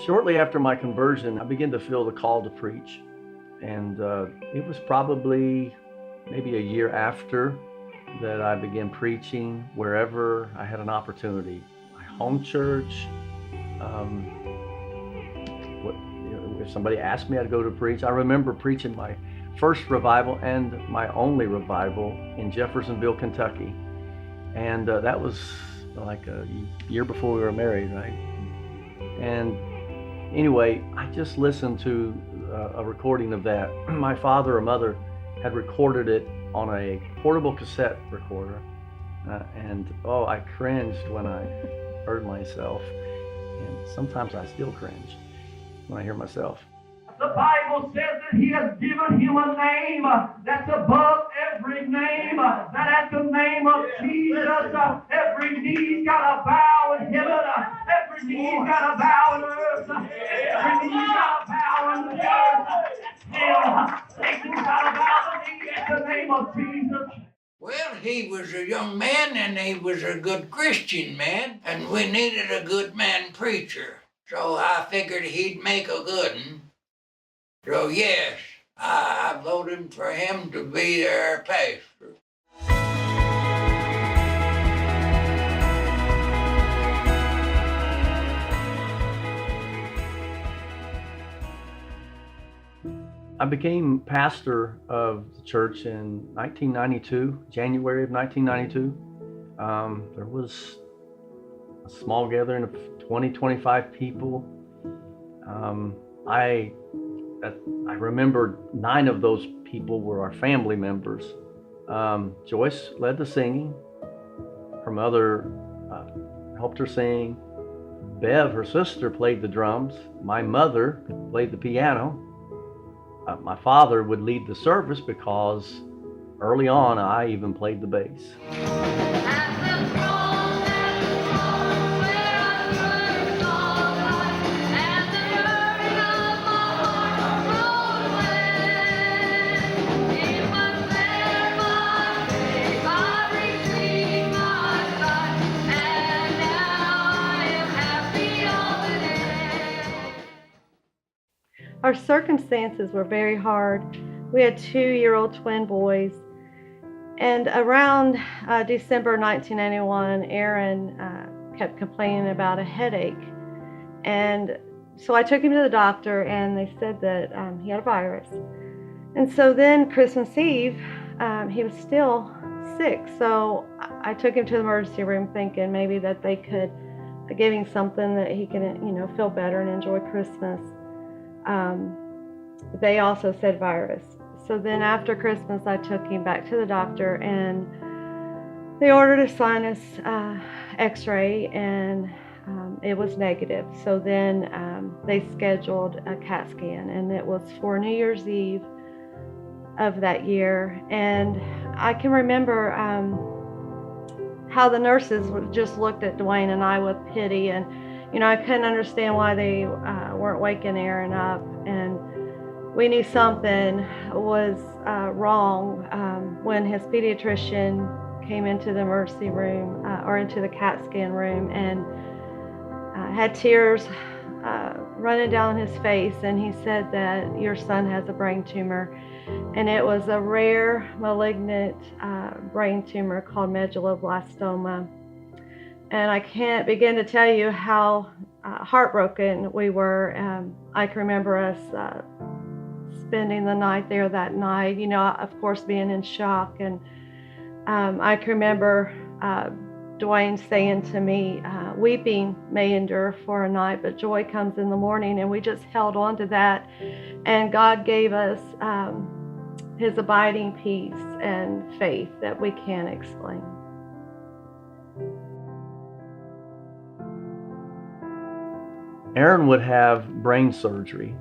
Shortly after my conversion, I began to feel the call to preach. And it was probably maybe a year after that I began preaching wherever I had an opportunity. My home church, um, if somebody asked me, I'd go to preach. I remember preaching my first revival and my only revival in Jeffersonville, Kentucky. And that was like a year before we were married, right? And anyway, I just listened to a recording of that. My father or mother had recorded it on a portable cassette recorder. And oh, I cringed when I heard myself. And sometimes I still cringe when I hear myself. The Bible says that He has given him a name that's above every name, that at the name of Jesus, every knee's got to bow in heaven, every knee's got to bow on earth, every knee's got to bow on the earth. Hell, Satan's got to bow the knee at the name of Jesus. Well, he was a young man and he was a good Christian man, and we needed a good man preacher. So I figured he'd make a good one. So yes, I voted for him to be their pastor. I became pastor of the church in 1992, January of 1992. There was a small gathering of 20, 25 people. I remember 9 of those people were our family members. Joyce led the singing. Her mother helped her sing. Bev, her sister, played the drums. My mother played the piano. My father would lead the service because early on I even played the bass. Our circumstances were very hard. We had 2-year-old twin boys. And around December 1991, Aaron kept complaining about a headache. And so I took him to the doctor, and they said that he had a virus. And so then Christmas Eve, he was still sick. So I took him to the emergency room thinking maybe that they could give him something that he can, feel better and enjoy Christmas. They also said virus. So then after Christmas, I took him back to the doctor, and they ordered a sinus x-ray, and it was negative. So then they scheduled a CAT scan, and it was for New Year's Eve of that year. And I can remember how the nurses just looked at Dwayne and I with pity, and I couldn't understand why they weren't waking Aaron up, and we knew something was wrong when his pediatrician came into the emergency room or into the CAT scan room, and had tears running down his face, and he said that your son has a brain tumor, and it was a rare malignant brain tumor called medulloblastoma. And I can't begin to tell you how heartbroken we were. I can remember us spending the night there that night, of course being in shock. And I can remember Dwayne saying to me, weeping may endure for a night, but joy comes in the morning. And we just held on to that. And God gave us His abiding peace and faith that we can't explain. Aaron would have brain surgery.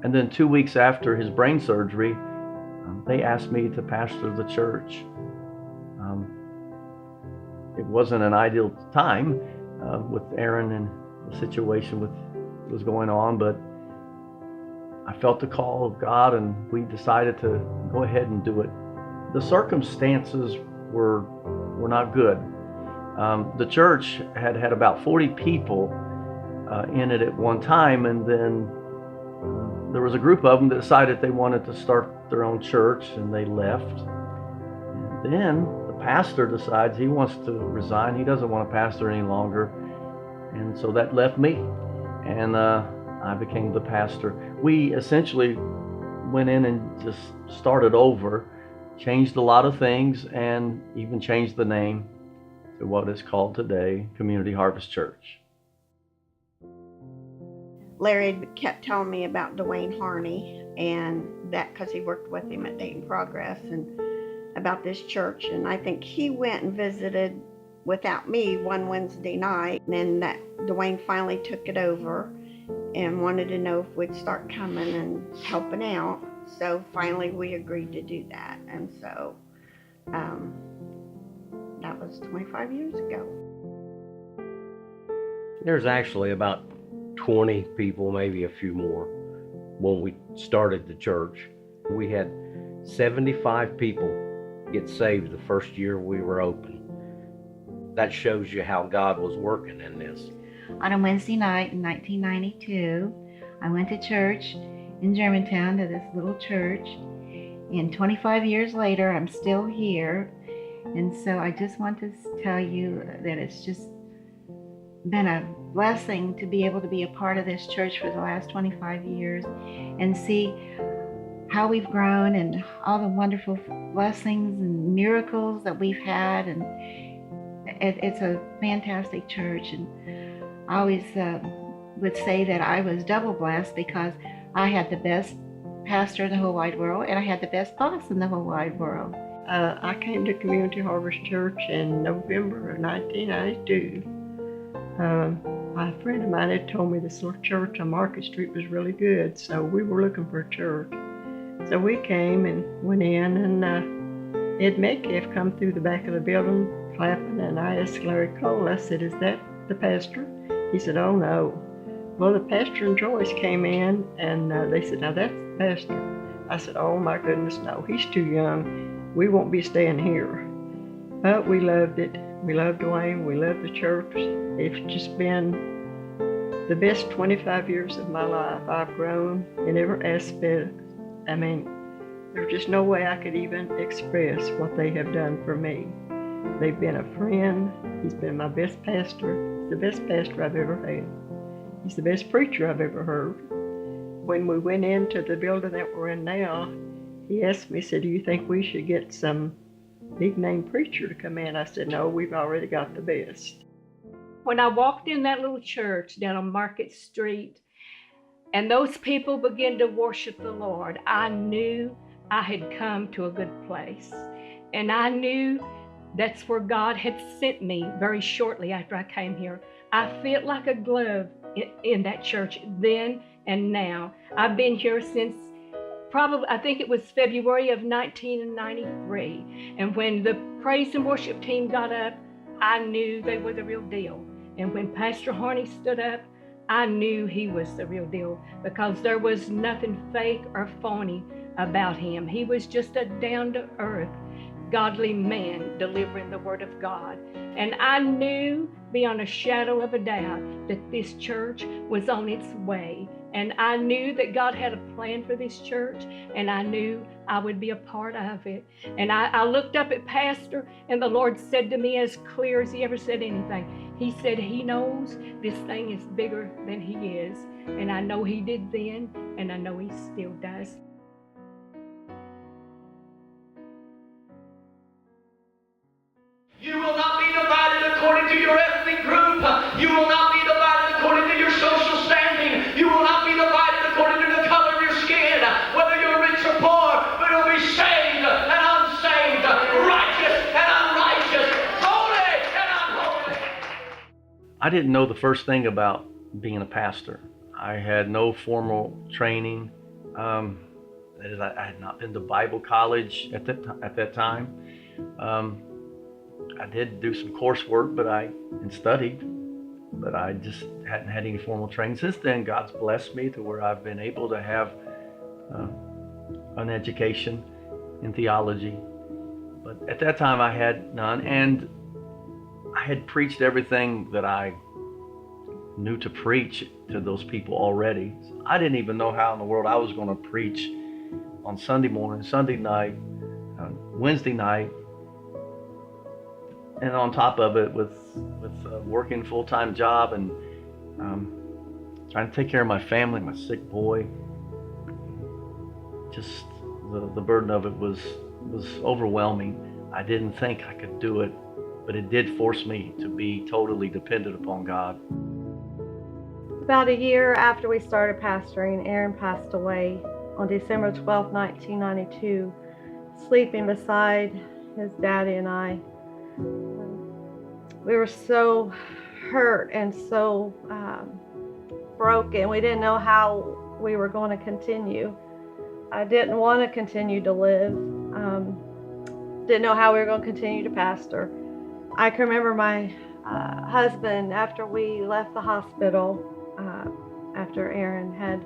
And then 2 weeks after his brain surgery, they asked me to pastor the church. It wasn't an ideal time with Aaron and the situation what was going on, but I felt the call of God, and we decided to go ahead and do it. The circumstances were not good. The church had about 40 people in it at one time, and then there was a group of them that decided they wanted to start their own church, and they left. And then the pastor decides he wants to resign. He doesn't want to pastor any longer, and so that left me, and I became the pastor. We essentially went in and just started over, changed a lot of things, and even changed the name to what is called today Community Harvest Church. Larry kept telling me about Dwayne Harney, and that because he worked with him at Dayton Progress, and about this church. And I think he went and visited without me one Wednesday night, and then that Dwayne finally took it over and wanted to know if we'd start coming and helping out. So finally we agreed to do that, and so that was 25 years ago. There's actually about 20 people, maybe a few more, when we started the church. We had 75 people get saved the first year we were open. That shows you how God was working in this. On a Wednesday night in 1992, I went to church in Germantown, to this little church, and 25 years later I'm still here. And so I just want to tell you that it's just been a blessing to be able to be a part of this church for the last 25 years and see how we've grown and all the wonderful blessings and miracles that we've had. And it's a fantastic church. And I always would say that I was double blessed because I had the best pastor in the whole wide world, and I had the best boss in the whole wide world. I came to Community Harvest Church in November of 1992. A friend of mine had told me this little church on Market Street was really good, so we were looking for a church. So we came and went in, and Ed Metcalf come through the back of the building clapping, and I asked Larry Cole, I said, "Is that the pastor?" He said, "Oh no." Well, the pastor and Joyce came in, and they said, "Now that's the pastor." I said, "Oh my goodness, no, he's too young. We won't be staying here." But we loved it. We loved Dwayne. We loved the church. It's just been the best 25 years of my life. I've grown in every aspect. I mean, there's just no way I could even express what they have done for me. They've been a friend. He's been my best pastor. He's the best pastor I've ever had. He's the best preacher I've ever heard. When we went into the building that we're in now, he asked me, he said, "Do you think we should get some big name preacher to come in?" I said, "No, we've already got the best." When I walked in that little church down on Market Street, and those people began to worship the Lord, I knew I had come to a good place. And I knew that's where God had sent me very shortly after I came here. I fit like a glove in that church then and now. I've been here since probably, I think it was February of 1993. And when the praise and worship team got up, I knew they were the real deal. And when Pastor Harney stood up, I knew he was the real deal, because there was nothing fake or phony about him. He was just a down-to-earth, godly man delivering the word of God. And I knew beyond a shadow of a doubt that this church was on its way. And I knew that God had a plan for this church, and I knew I would be a part of it. And I looked up at Pastor, and the Lord said to me as clear as he ever said anything. He said he knows this thing is bigger than he is. And I know he did then, and I know he still does. You will not be divided according to your ethnic group. You will not be divided according to your social standing. You will not be divided according to the color of your skin, whether you're rich or poor, but you'll be saved and unsaved, righteous and unrighteous, holy and unholy. I didn't know the first thing about being a pastor. I had no formal training. That is, I had not been to Bible college at that time. I did do some coursework, and studied, but I just hadn't had any formal training. Since then, God's blessed me to where I've been able to have an education in theology. But at that time, I had none, and I had preached everything that I new to preach to those people already. So I didn't even know how in the world I was going to preach on Sunday morning, Sunday night, Wednesday night, and on top of it with working full-time job and trying to take care of my family, my sick boy. Just the burden of it was overwhelming. I didn't think I could do it, but it did force me to be totally dependent upon God. About a year after we started pastoring, Aaron passed away on December 12, 1992, sleeping beside his daddy and I. We were so hurt and so broken. We didn't know how we were going to continue. I didn't want to continue to live. Didn't know how we were going to continue to pastor. I can remember my husband, after we left the hospital, after Aaron had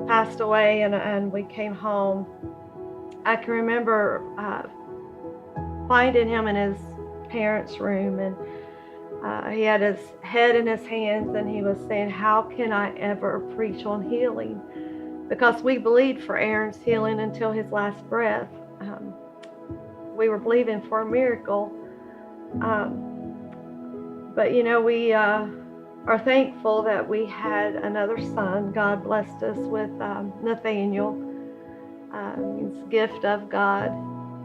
passed away and we came home, I can remember finding him in his parents' room, and he had his head in his hands and he was saying, how can I ever preach on healing? Because we believed for Aaron's healing until his last breath. We were believing for a miracle. But we are thankful that we had another son. God blessed us with Nathaniel, means gift of God.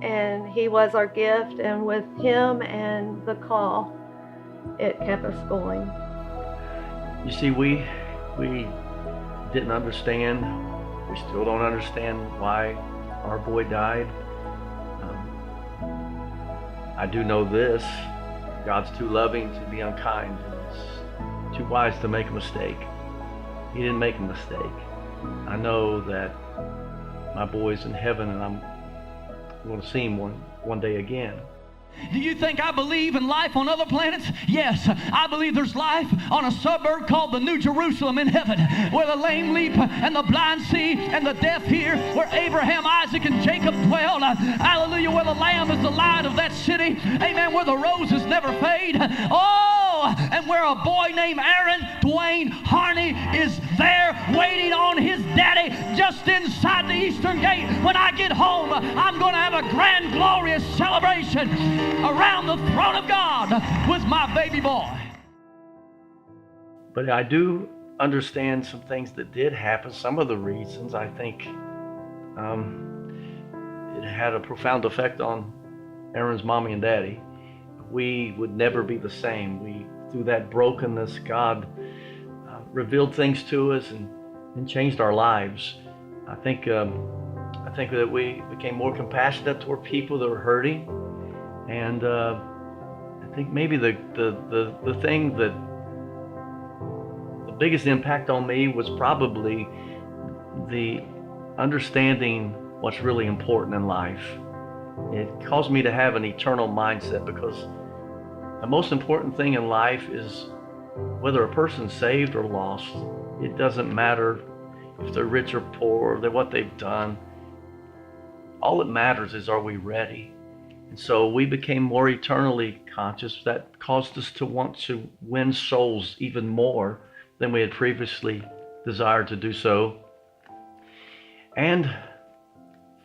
And he was our gift, and with him and the call, it kept us going. You see, we didn't understand. We still don't understand why our boy died. I do know this: God's too loving to be unkind, and He's too wise to make a mistake. He didn't make a mistake. I know that my boy's in heaven, and I'm going to see him one day again. Do you think I believe in life on other planets? Yes, I believe there's life on a suburb called the New Jerusalem in heaven, where the lame leap and the blind see and the deaf hear, where Abraham, Isaac, and Jacob dwell. Hallelujah, where the Lamb is the light of that city. Amen, where the roses never fade. Oh, and where a boy named Aaron Dwayne Harney is there waiting on his daddy just inside the eastern gate. When I get home, I'm going to have a grand, glorious celebration around the throne of God with my baby boy. But I do understand some things that did happen. Some of the reasons, I think it had a profound effect on Aaron's mommy and daddy. We would never be the same. Through that brokenness, God revealed things to us and changed our lives. I think that we became more compassionate toward people that were hurting. And I think maybe the thing that the biggest impact on me was probably the understanding what's really important in life. It caused me to have an eternal mindset, because the most important thing in life is whether a person's saved or lost. It doesn't matter if they're rich or poor or what they've done. All that matters is, are we ready? And so we became more eternally conscious. That caused us to want to win souls even more than we had previously desired to do so. And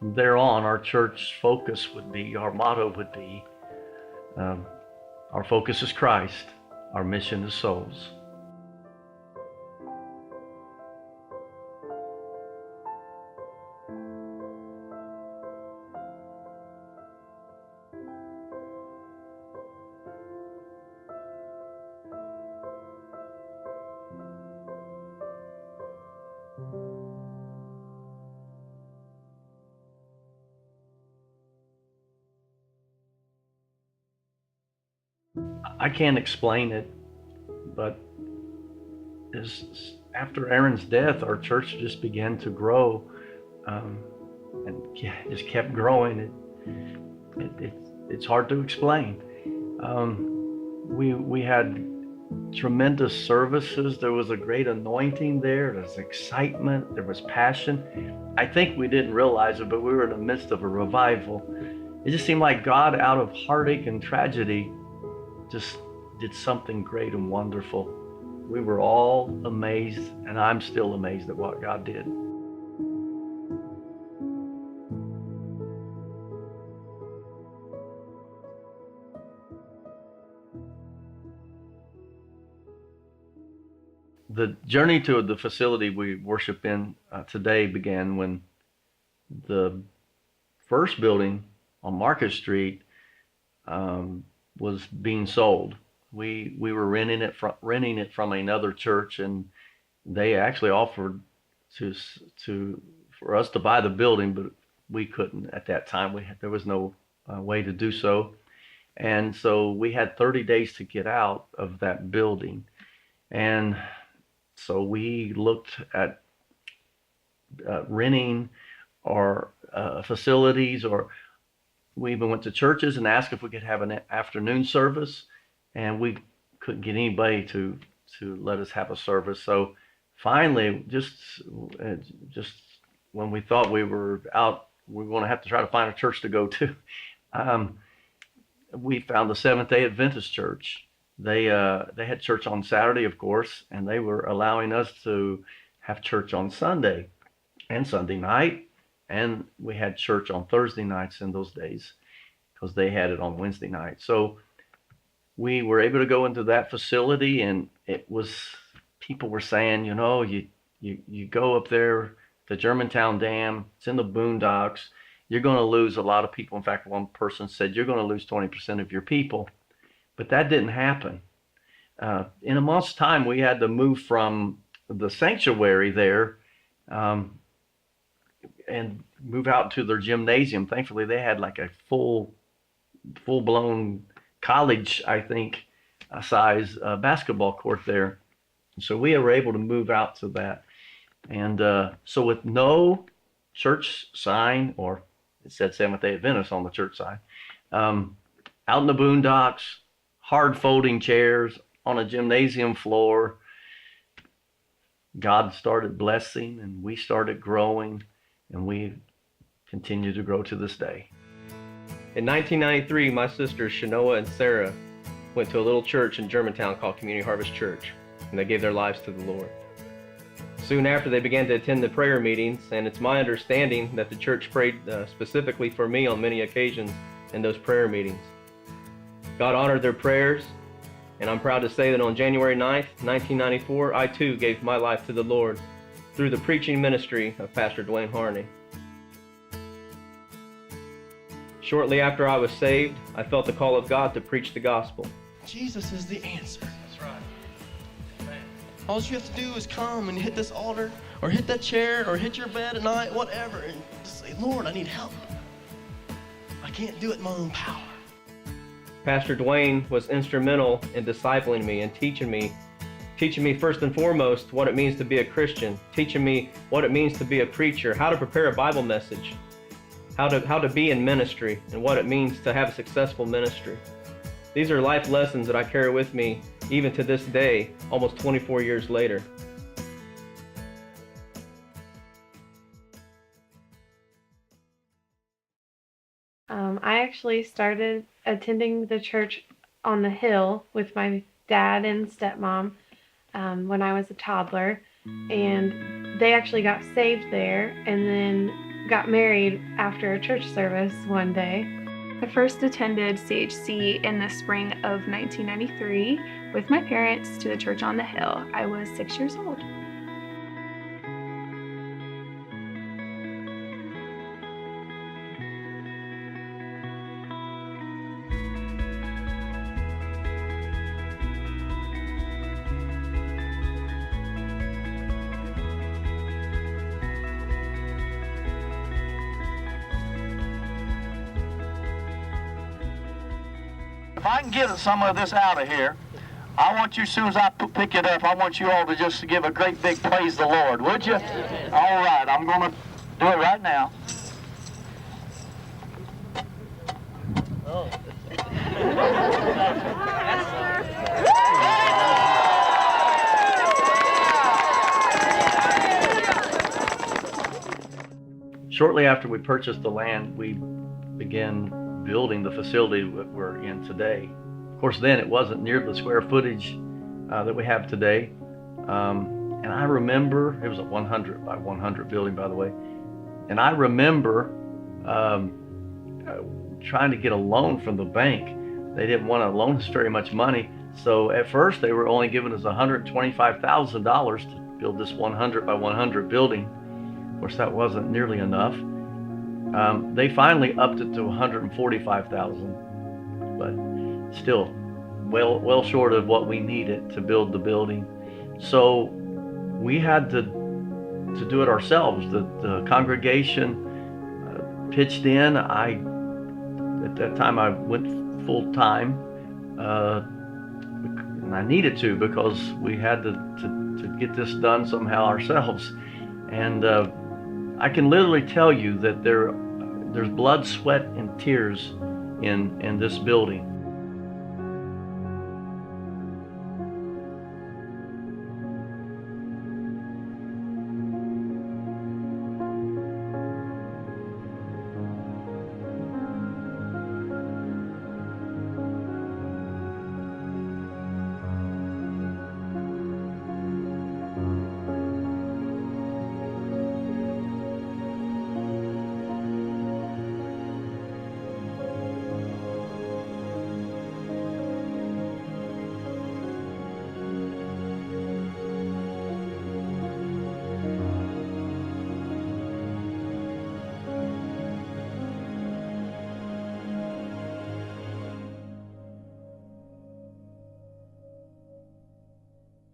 from there on, our church focus would be, our motto would be, our focus is Christ, our mission is souls. I can't explain it, but after Aaron's death, our church just began to grow, and just kept growing. It's hard to explain. We had tremendous services. There was a great anointing there. There was excitement. There was passion. I think we didn't realize it, but we were in the midst of a revival. It just seemed like God, out of heartache and tragedy, just did something great and wonderful. we were all amazed, and I'm still amazed at what God did. The journey to the facility we worship in today began when the first building on Market Street was being sold. We were renting it from another church, and they actually offered for us to buy the building, but we couldn't at that time. There was no way to do so, and so we had 30 days to get out of that building, and so we looked at renting or facilities, or we even went to churches and asked if we could have an afternoon service, and we couldn't get anybody to let us have a service. So finally, just when we thought we were out, we were going to have to try to find a church to go to, we found the Seventh-day Adventist Church. They had church on Saturday, of course, and they were allowing us to have church on Sunday and Sunday night, and we had church on Thursday nights in those days because they had it on Wednesday night. So we were able to go into that facility, and people were saying, you go up there, the Germantown Dam, it's in the boondocks, you're going to lose a lot of people. In fact, one person said, you're going to lose 20% of your people. But that didn't happen. In a month's time, we had to move from the sanctuary there and move out to their gymnasium. Thankfully, they had like a full-blown college, I think, size basketball court there. And so we were able to move out to that. And so with no church sign, or it said Seventh-day Adventist on the church sign, out in the boondocks, hard folding chairs on a gymnasium floor, God started blessing, and we started growing, and we continue to grow to this day. In 1993, my sisters Shanoa and Sarah went to a little church in Germantown called Community Harvest Church, and they gave their lives to the Lord. Soon after, they began to attend the prayer meetings, and it's my understanding that the church prayed specifically for me on many occasions in those prayer meetings. God honored their prayers, and I'm proud to say that on January 9th, 1994, I too gave my life to the Lord through the preaching ministry of Pastor Dwayne Harney. Shortly after I was saved, I felt the call of God to preach the gospel. Jesus is the answer. That's right. Amen. All you have to do is come and hit this altar, or hit that chair, or hit your bed at night, whatever, and just say, Lord, I need help. I can't do it in my own power. Pastor Dwayne was instrumental in discipling me and teaching me first and foremost what it means to be a Christian, teaching me what it means to be a preacher, how to prepare a Bible message, how to be in ministry, and what it means to have a successful ministry. These are life lessons that I carry with me even to this day, almost 24 years later. I actually started attending the church on the hill with my dad and stepmom when I was a toddler, and they actually got saved there and then got married after a church service one day. I first attended CHC in the spring of 1993 with my parents to the church on the hill. I was 6 years old. If I can get some of this out of here, I want you, as soon as I pick it up, I want you all to just give a great big praise the Lord, would you? All right, I'm going to do it right now. Shortly after we purchased the land, we began building the facility that we're in today. Of course, then it wasn't near the square footage that we have today. And I remember, it was a 100 by 100 building, by the way. And I remember trying to get a loan from the bank. They didn't want to loan us very much money. So at first they were only giving us $125,000 to build this 100 by 100 building. Of course, that wasn't nearly enough. They finally upped it to $145,000, but still well short of what we needed to build the building. So we had to do it ourselves. The congregation pitched in. At that time I went full time, and I needed to because we had to get this done somehow ourselves. And I can literally tell you that there's blood, sweat, and tears in this building.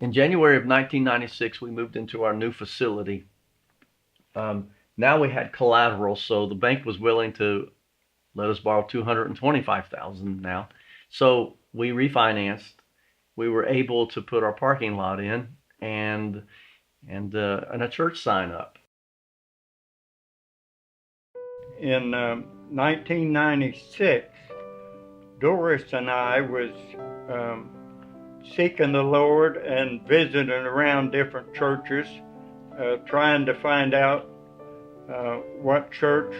In January of 1996, we moved into our new facility. Now we had collateral, so the bank was willing to let us borrow $225,000 now. So we refinanced. We were able to put our parking lot in and a church sign up. In 1996, Doris and I was seeking the Lord and visiting around different churches, trying to find out what church,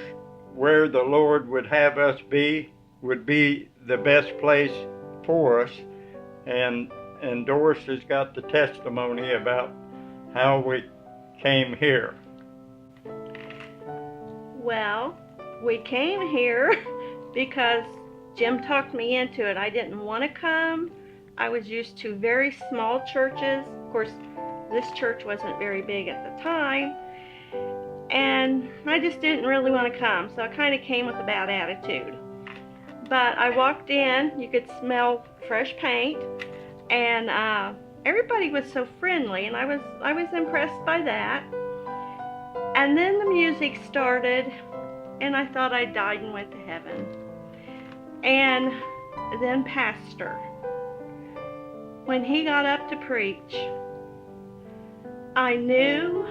where the Lord would have us be, would be the best place for us. And Doris has got the testimony about how we came here. Well, we came here because Jim talked me into it. I didn't want to come. I was used to very small churches. Of course, this church wasn't very big at the time, and I just didn't really want to come, so I kind of came with a bad attitude. But I walked in, you could smell fresh paint, and everybody was so friendly, and I was impressed by that. And then the music started, and I thought I died and went to heaven. And then Pastor, when he got up to preach, I knew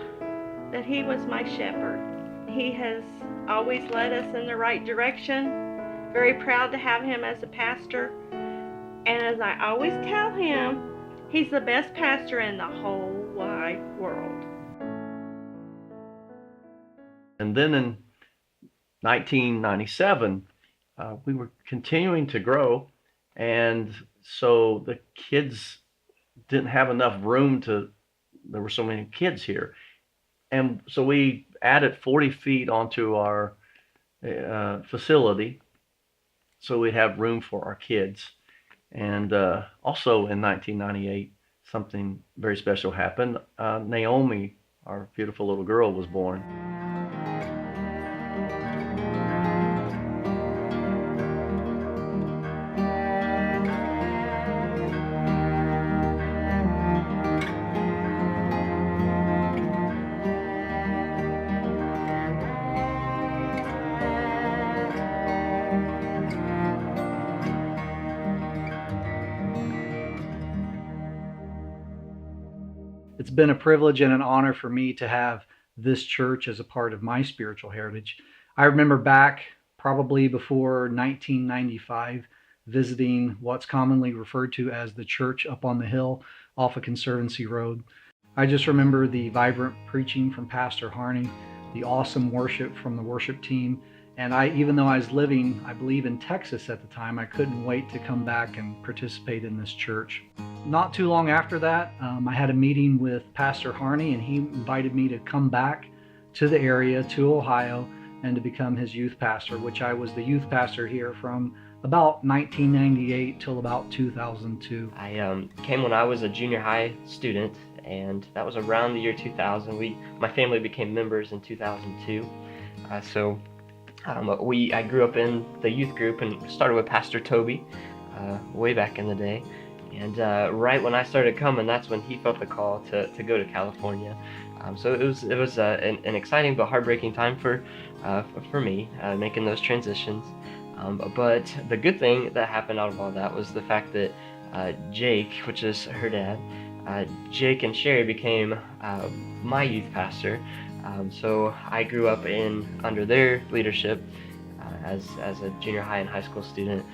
that he was my shepherd. He has always led us in the right direction. Very proud to have him as a pastor. And as I always tell him, he's the best pastor in the whole wide world. And then in 1997, we were continuing to grow, and so the kids didn't have enough room there were so many kids here. And so we added 40 feet onto our facility so we'd have room for our kids. And also in 1998, something very special happened. Naomi, our beautiful little girl, was born. It's been a privilege and an honor for me to have this church as a part of my spiritual heritage. I remember back probably before 1995 visiting what's commonly referred to as the church up on the hill off of Conservancy Road. I just remember the vibrant preaching from Pastor Harney, the awesome worship from the worship team, And even though I was living, I believe, in Texas at the time, I couldn't wait to come back and participate in this church. Not too long after that, I had a meeting with Pastor Harney, and he invited me to come back to the area, to Ohio, and to become his youth pastor, which I was the youth pastor here from about 1998 till about 2002. I came when I was a junior high student, and that was around the year 2000. My family became members in 2002. I grew up in the youth group and started with Pastor Toby way back in the day. And right when I started coming, that's when he felt the call to go to California. So it was an exciting but heartbreaking time for me making those transitions. But the good thing that happened out of all that was the fact that Jake, which is her dad, Jake and Sherry became my youth pastor. So I grew up under their leadership as a junior high and high school student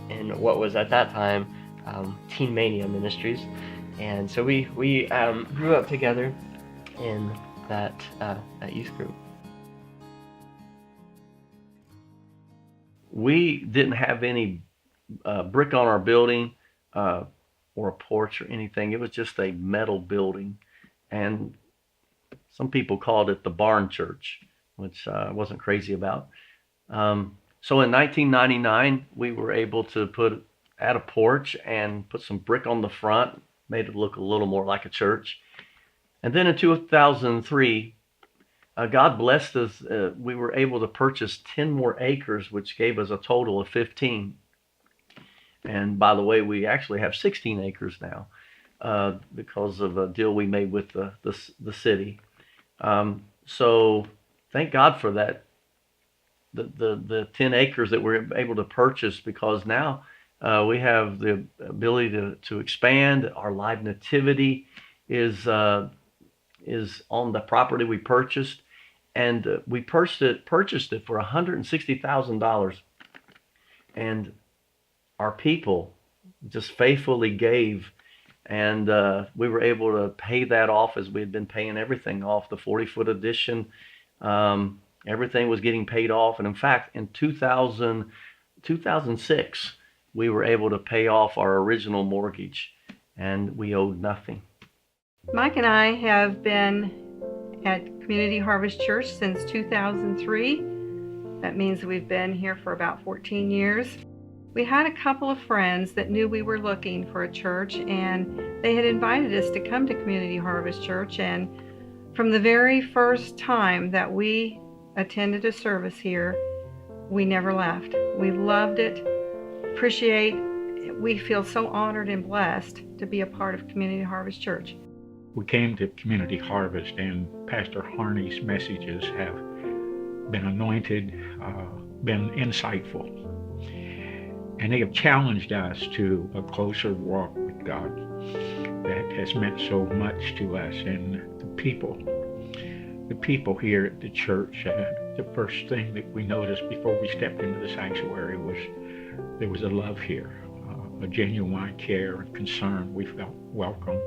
in what was at that time Teen Mania Ministries. And so we grew up together in that youth group. We didn't have any brick on our building or a porch or anything. It was just a metal building, and some people called it the barn church, which I wasn't crazy about. So in 1999, we were able to add a porch and put some brick on the front, made it look a little more like a church. And then in 2003, God blessed us. We were able to purchase 10 more acres, which gave us a total of 15. And by the way, we actually have 16 acres now because of a deal we made with the city. So thank God for that, the 10 acres that we're able to purchase, because now we have the ability to expand. Our live nativity is on the property we purchased, and we purchased it for $160,000, and our people just faithfully gave, and we were able to pay that off as we had been paying everything off. The 40-foot addition, everything was getting paid off, and in fact, in 2006, we were able to pay off our original mortgage, and we owed nothing. Mike and I have been at Community Harvest Church since 2003. That means we've been here for about 14 years. We had a couple of friends that knew we were looking for a church, and they had invited us to come to Community Harvest Church. And from the very first time that we attended a service here, we never left. We loved it, we feel so honored and blessed to be a part of Community Harvest Church. We came to Community Harvest, and Pastor Harney's messages have been anointed, been insightful, and they have challenged us to a closer walk with God that has meant so much to us. And the people here at the church, the first thing that we noticed before we stepped into the sanctuary was there was a love here, a genuine care and concern. We felt welcome.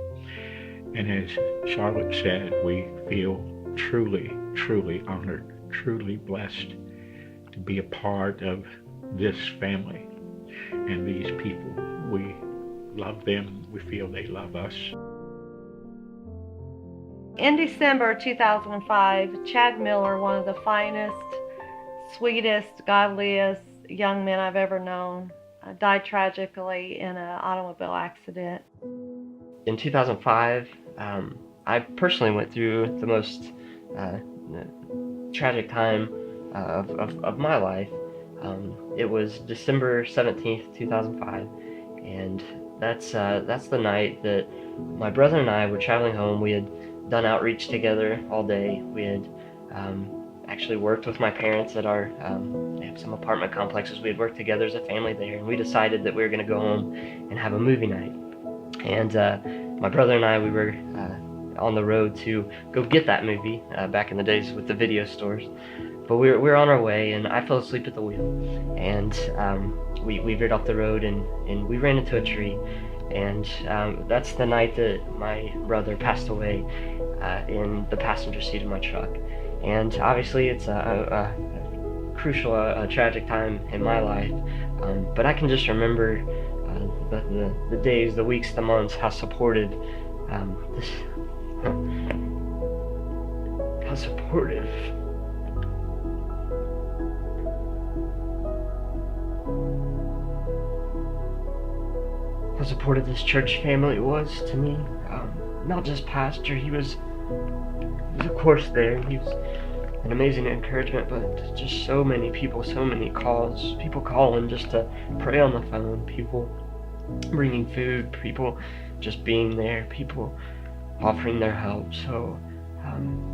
And as Charlotte said, we feel truly, truly honored, truly blessed to be a part of this family and these people. We love them. We feel they love us. In December 2005, Chad Miller, one of the finest, sweetest, godliest young men I've ever known, died tragically in an automobile accident. In 2005, I personally went through the most tragic time of my life. It was December 17th, 2005, and that's the night that my brother and I were traveling home. We had done outreach together all day. We had actually worked with my parents at they have some apartment complexes. We had worked together as a family there, and we decided that we were going to go home and have a movie night. And my brother and I, we were on the road to go get that movie back in the days with the video stores. But we were on our way, and I fell asleep at the wheel. And we veered off the road, and we ran into a tree. And that's the night that my brother passed away in the passenger seat of my truck. And obviously it's a crucial, tragic time in my life. But I can just remember the days, the weeks, the months, how supportive how supportive this church family was to me. Not just pastor, he was of course there. He was an amazing encouragement, but just so many people, so many calls, people calling just to pray on the phone, people bringing food, people just being there, people offering their help. So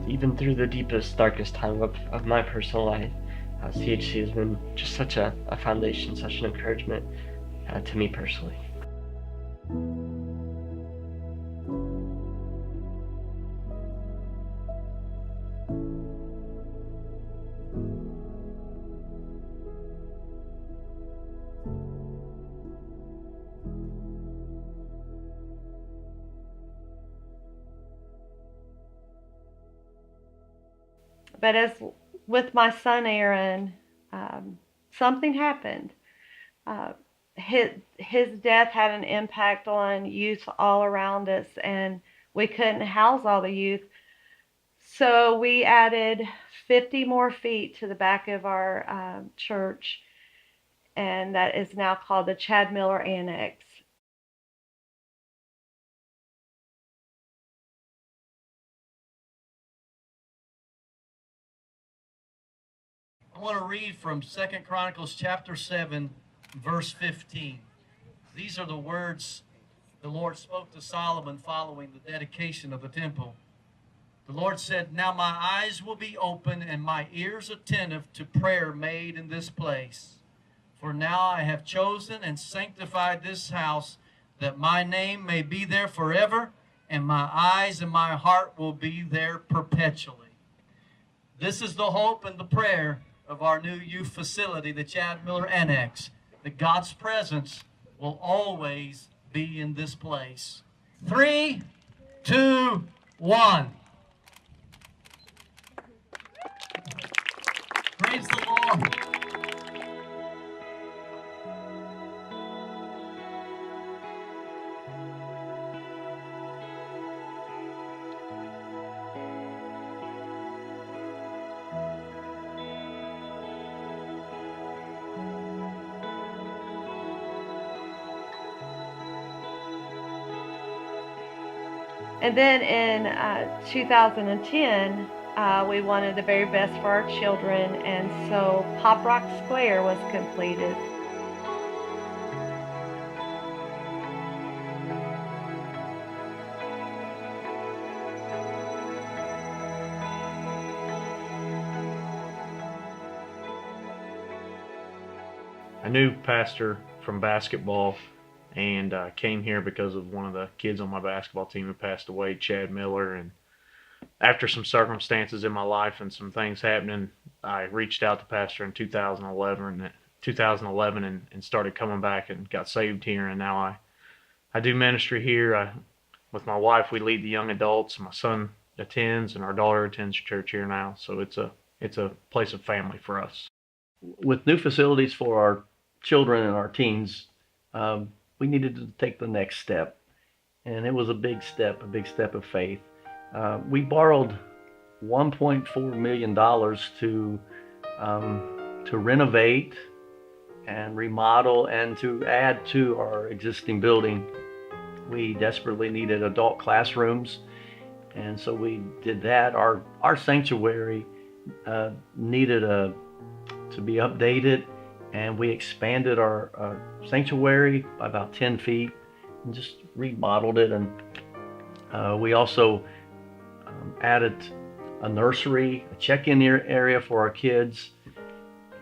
even through the deepest, darkest time of my personal life, CHC has been just such a foundation, such an encouragement to me personally. But as with my son Aaron, something happened. His death had an impact on youth all around us, and we couldn't house all the youth. So we added 50 more feet to the back of our church, and that is now called the Chad Miller Annex. I want to read from 2 Chronicles chapter 7, verse 15. These are the words the Lord spoke to Solomon following the dedication of the temple. The Lord said, "Now my eyes will be open and my ears attentive to prayer made in this place. For now I have chosen and sanctified this house, that my name may be there forever, and my eyes and my heart will be there perpetually." This is the hope and the prayer of our new youth facility, the Chad Miller Annex, that God's presence will always be in this place. 3, 2, 1. Praise the Lord. And then in 2010, we wanted the very best for our children, and so Pop Rock Square was completed. I knew Pastor from basketball, and came here because of one of the kids on my basketball team who passed away, Chad Miller. And after some circumstances in my life and some things happening, I reached out to Pastor in 2011 and started coming back and got saved here. And now I do ministry here. With my wife, we lead the young adults. My son attends, and our daughter attends church here now. So it's a place of family for us. With new facilities for our children and our teens, we needed to take the next step, and it was a big step of faith. We borrowed $1.4 million to renovate and remodel and to add to our existing building. We desperately needed adult classrooms, and so we did that. Our sanctuary needed to be updated, and we expanded our sanctuary by about 10 feet and just remodeled it. And we also added a nursery, a check-in area for our kids.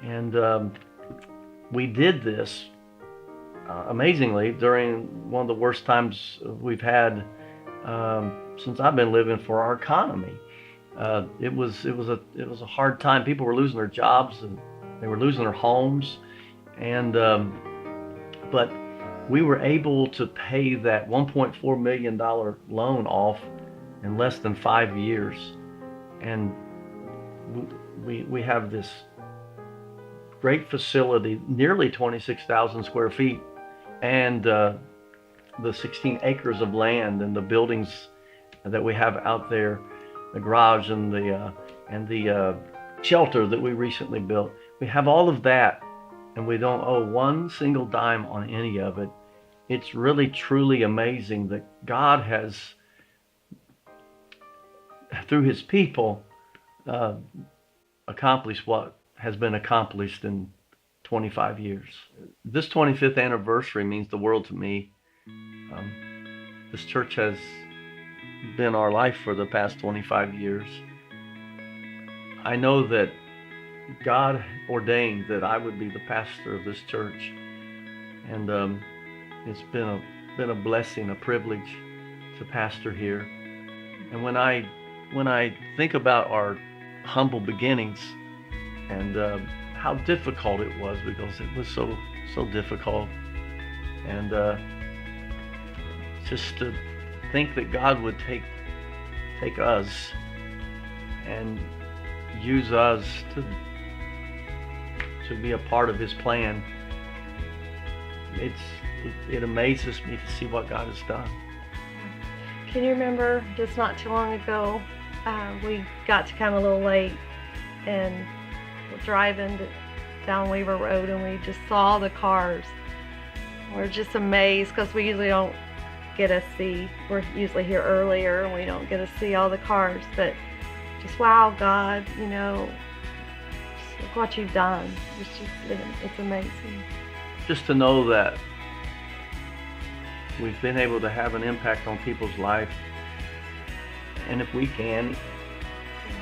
And we did this amazingly during one of the worst times we've had since I've been living for our economy. It was a hard time. People were losing their jobs and they were losing their homes, and but we were able to pay that $1.4 million loan off in less than 5 years, and we have this great facility, nearly 26,000 square feet, and the 16 acres of land and the buildings that we have out there, the garage and the shelter that we recently built. We have all of that, and we don't owe one single dime on any of it. It's really, truly amazing that God has, through his people, accomplished what has been accomplished in 25 years. This 25th anniversary means the world to me. This church has been our life for the past 25 years. I know that God ordained that I would be the pastor of this church, and it's been a blessing, a privilege to pastor here. And when I think about our humble beginnings and how difficult it was, because it was so difficult, and just to think that God would take us and use us to be a part of his plan. It amazes me to see what God has done. Can you remember just not too long ago, we got to come a little late and we're driving down Weaver Road, and we just saw the cars. We're just amazed because we usually don't get to see, we're usually here earlier and we don't get to see all the cars, but just wow, God, you know, just look what you've done. It's amazing. Just to know that we've been able to have an impact on people's life, and if we can,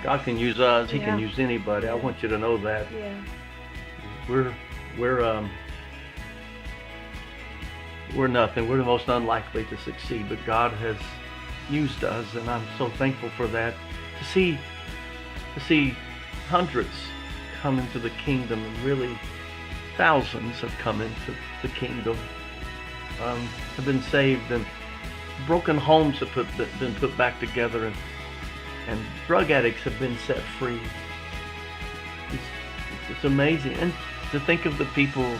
God can use us. He can use anybody. I want you to know that. Yeah. We're nothing. We're the most unlikely to succeed, but God has used us, and I'm so thankful for that. To see hundreds come into the kingdom, and really thousands have come into the kingdom, have been saved, and broken homes have been put back together, and drug addicts have been set free. It's amazing. And to think of the people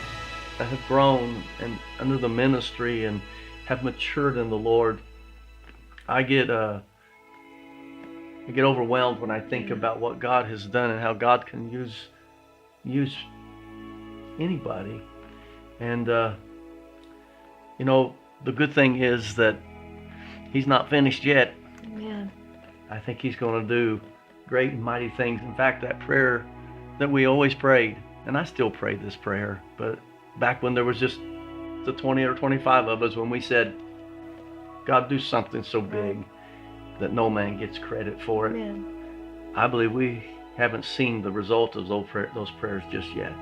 that have grown and under the ministry and have matured in the Lord, I get overwhelmed when I think about what God has done and how God can use anybody. And you know, the good thing is that he's not finished yet. Amen. I think he's going to do great and mighty things. In fact, that prayer that we always prayed, and I still pray this prayer, but back when there was just the 20 or 25 of us, when we said, God, do something so big that no man gets credit for it. Amen. I believe we haven't seen the result of those prayers just yet.